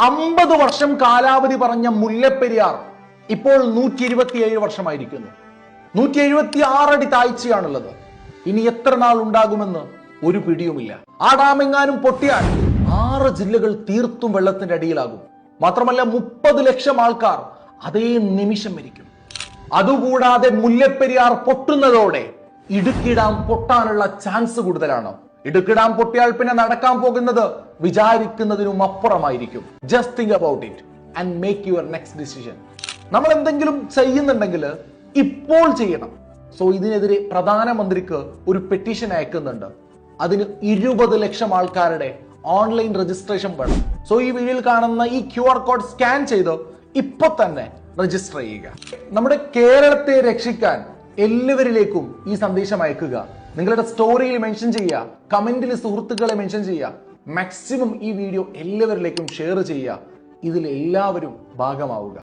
50 വർഷം കാലാവധി പറഞ്ഞ മുല്ലപ്പെരിയാർ ഇപ്പോൾ 127 വർഷമായിരിക്കുന്നു. 176 അടി താഴ്ചയാണുള്ളത്. ഇനി എത്ര നാൾ ഉണ്ടാകുമെന്ന് ഒരു പിടിയുമില്ല. ആ ഡാമെങ്ങാനും പൊട്ടിയാൽ 6 ജില്ലകൾ തീർത്തും വെള്ളത്തിന്റെ അടിയിലാകും. മാത്രമല്ല 30 ലക്ഷം ആൾക്കാർ അതേ നിമിഷം മരിക്കും. അതുകൂടാതെ മുല്ലപ്പെരിയാർ പൊട്ടുന്നതോടെ ഇടുക്കി ഡാം പൊട്ടാനുള്ള ചാൻസ് കൂടുതലാണ്. ഇടുക്കി ഡാം പൊട്ടിയാൽ പിന്നെ നടക്കാൻ പോകുന്നത് വിചാരിക്കുന്നതിനും അപ്പുറമായിരിക്കും. Just think about it and make your next decision. നമ്മൾ എന്തെങ്കിലും ചെയ്യുന്നുണ്ടെങ്കിൽ ഇപ്പോൾ ചെയ്യണം. സോ ഇതിനെതിരെ പ്രധാനമന്ത്രിക്ക് ഒരു പെറ്റീഷൻ അയക്കുന്നുണ്ട്. അതിന് 20 ലക്ഷം ആൾക്കാരുടെ ഓൺലൈൻ രജിസ്ട്രേഷൻ വേണം. സോ ഈ വീഡിയോയിൽ കാണുന്ന ഈ QR കോഡ് സ്കാൻ ചെയ്ത് ഇപ്പൊ തന്നെ രജിസ്റ്റർ ചെയ്യുക. നമ്മുടെ കേരളത്തെ രക്ഷിക്കാൻ എല്ലാവരിലേക്കും ഈ സന്ദേശം അയക്കുക. നിങ്ങളുടെ സ്റ്റോറിയിൽ മെൻഷൻ ചെയ്യുക, കമന്റിൽ സുഹൃത്തുക്കളെ മെൻഷൻ ചെയ്യുക. മാക്സിമം ഈ വീഡിയോ എല്ലാവരിലേക്കും ഷെയർ ചെയ്യുക. ഇതിൽ എല്ലാവരും ഭാഗമാവുക.